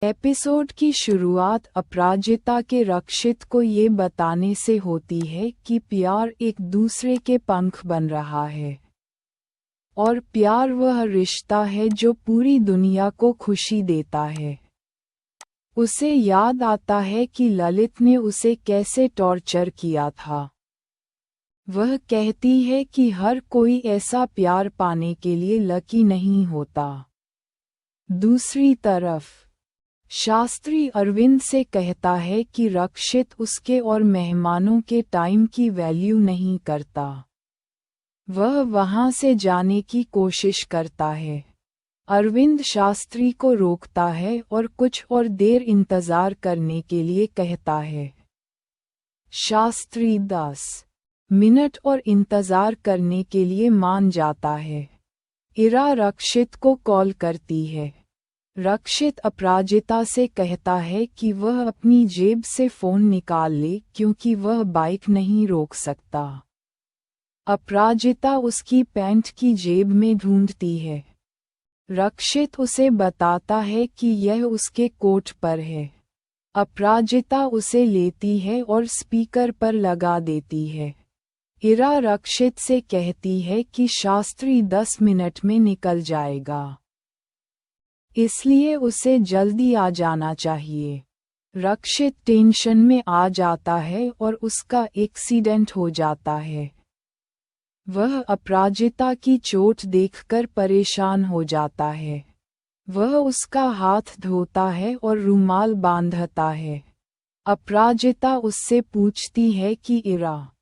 Episode की शुरुआत अपराजिता के रक्षित को ये बताने से होती है कि प्यार एक दूसरे के पंख बन रहा है। और प्यार वह रिश्ता है जो पूरी दुनिया को खुशी देता है। उसे याद आता है कि ललित ने उसे कैसे टॉर्चर किया था। वह कहती है कि हर कोई ऐसा प्यार पाने के लिए लकी नहीं होता। दूसरी तरफ शास्त्री अरविंद से कहता है कि रक्षित उसके और मेहमानों के टाइम की वैल्यू नहीं करता। वह वहां से जाने की कोशिश करता है। अरविंद शास्त्री को रोकता है और कुछ और देर इंतजार करने के लिए कहता है। शास्त्री 10 मिनट और इंतजार करने के लिए मान जाता है। इरा रक्षित को कॉल करती है। रक्षित अपराजिता से कहता है कि वह अपनी जेब से फोन निकाल ले क्योंकि वह बाइक नहीं रोक सकता। अपराजिता उसकी पैंट की जेब में ढूंढती है। रक्षित उसे बताता है कि यह उसके कोट पर है। अपराजिता उसे लेती है और स्पीकर पर लगा देती है। इरा रक्षित से कहती है कि शास्त्री 10 मिनट में निकल जाएगा, इसलिए उसे जल्दी आ जाना चाहिए। रक्षित टेंशन में आ जाता है और उसका एक्सीडेंट हो जाता है। वह अपराजिता की चोट देखकर परेशान हो जाता है। वह उसका हाथ धोता है और रुमाल बांधता है। अपराजिता उससे पूछती है कि इरा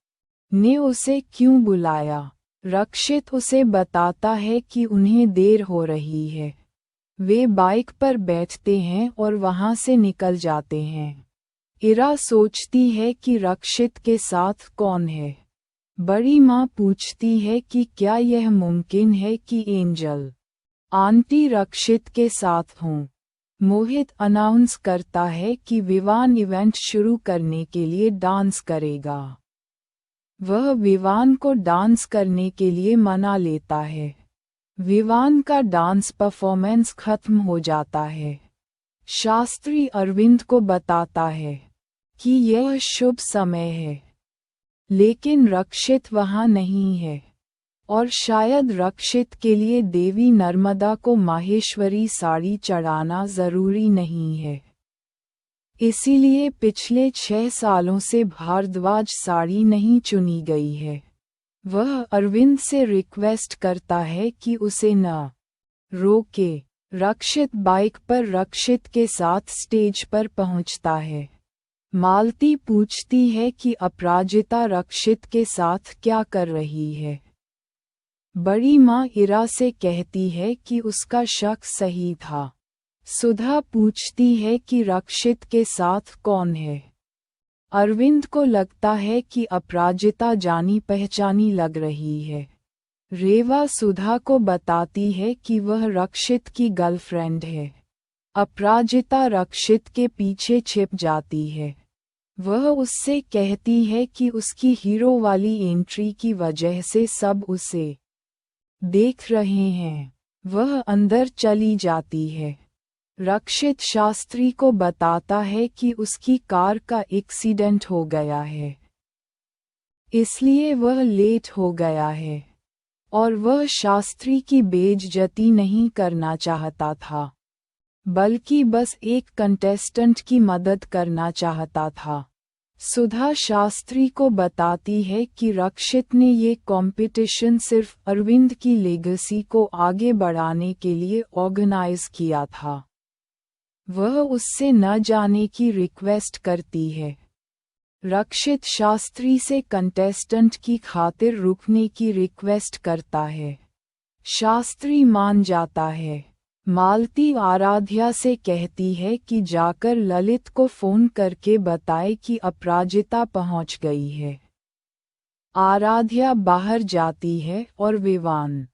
ने उसे क्यों बुलाया। रक्षित उसे बताता है कि उन्हें देर हो रही है। वे बाइक पर बैठते हैं और वहां से निकल जाते हैं। इरा सोचती है कि रक्षित के साथ कौन है। बड़ी माँ पूछती है कि क्या यह मुमकिन है कि एंजल आंटी रक्षित के साथ हों। मोहित अनाउंस करता है कि विवान इवेंट शुरू करने के लिए डांस करेगा। वह विवान को डांस करने के लिए मना लेता है। विवान का डांस परफॉर्मेंस खत्म हो जाता है। शास्त्री अरविंद को बताता है कि यह शुभ समय है, लेकिन रक्षित वहां नहीं है और शायद रक्षित के लिए देवी नर्मदा को माहेश्वरी साड़ी चढ़ाना जरूरी नहीं है। इसीलिए पिछले 6 सालों से भारद्वाज साड़ी नहीं चुनी गई है। वह अरविंद से रिक्वेस्ट करता है कि उसे न रोके। रक्षित बाइक पर रक्षित के साथ स्टेज पर पहुंचता है। मालती पूछती है कि अपराजिता रक्षित के साथ क्या कर रही है। बड़ी माँ इरा से कहती है कि उसका शक सही था। सुधा पूछती है कि रक्षित के साथ कौन है। अरविंद को लगता है कि अपराजिता जानी पहचानी लग रही है। रेवा सुधा को बताती है कि वह रक्षित की गर्लफ्रेंड है। अपराजिता रक्षित के पीछे छिप जाती है। वह उससे कहती है कि उसकी हीरो वाली एंट्री की वजह से सब उसे देख रहे हैं। वह अंदर चली जाती है। रक्षित शास्त्री को बताता है कि उसकी कार का एक्सीडेंट हो गया है, इसलिए वह लेट हो गया है और वह शास्त्री की बेइज्जती नहीं करना चाहता था, बल्कि बस एक कंटेस्टेंट की मदद करना चाहता था। सुधा शास्त्री को बताती है कि रक्षित ने ये कॉम्पिटिशन सिर्फ अरविंद की लेगेसी को आगे बढ़ाने के लिए ऑर्गेनाइज किया था। वह उससे न जाने की रिक्वेस्ट करती है। रक्षित शास्त्री से कंटेस्टेंट की खातिर रुकने की रिक्वेस्ट करता है। शास्त्री मान जाता है। मालती आराध्या से कहती है कि जाकर ललित को फोन करके बताए कि अपराजिता पहुंच गई है। आराध्या बाहर जाती है और विवान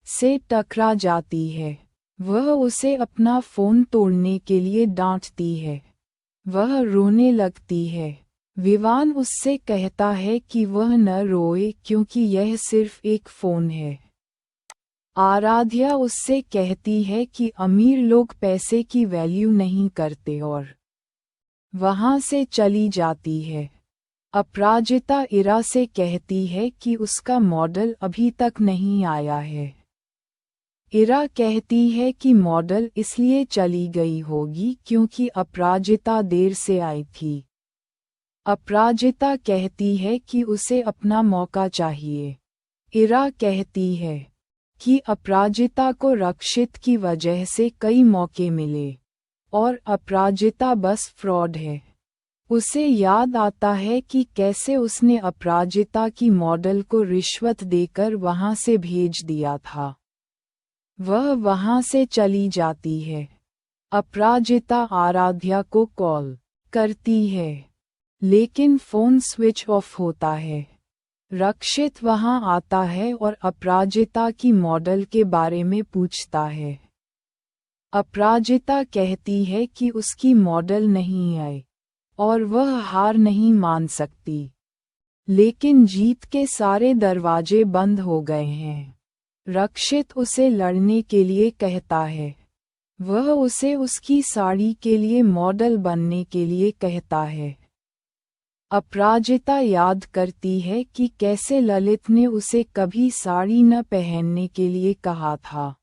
से टकरा जाती है। वह उसे अपना फोन तोड़ने के लिए डांटती है। वह रोने लगती है। विवान उससे कहता है कि वह न रोए क्योंकि यह सिर्फ एक फोन है। आराध्या उससे कहती है कि अमीर लोग पैसे की वैल्यू नहीं करते और वहां से चली जाती है। अपराजिता इरा से कहती है कि उसका मॉडल अभी तक नहीं आया है। इरा कहती है कि मॉडल इसलिए चली गई होगी क्योंकि अपराजिता देर से आई थी। अपराजिता कहती है कि उसे अपना मौका चाहिए। इरा कहती है कि अपराजिता को रक्षित की वजह से कई मौके मिले और अपराजिता बस फ्रॉड है। उसे याद आता है कि कैसे उसने अपराजिता की मॉडल को रिश्वत देकर वहां से भेज दिया था। वह वहां से चली जाती है। अपराजिता आराध्या को कॉल करती है, लेकिन फोन स्विच ऑफ होता है। रक्षित वहां आता है और अपराजिता की मॉडल के बारे में पूछता है। अपराजिता कहती है कि उसकी मॉडल नहीं आई और वह हार नहीं मान सकती। लेकिन जीत के सारे दरवाजे बंद हो गए हैं। रक्षित उसे लड़ने के लिए कहता है। वह उसे उसकी साड़ी के लिए मॉडल बनने के लिए कहता है। अपराजिता याद करती है कि कैसे ललित ने उसे कभी साड़ी न पहनने के लिए कहा था।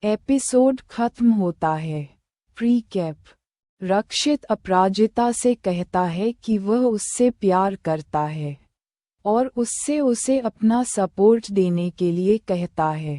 एपिसोड खत्म होता है। प्रीकैप। रक्षित अपराजिता से कहता है कि वह उससे प्यार करता है और उससे उसे अपना सपोर्ट देने के लिए कहता है।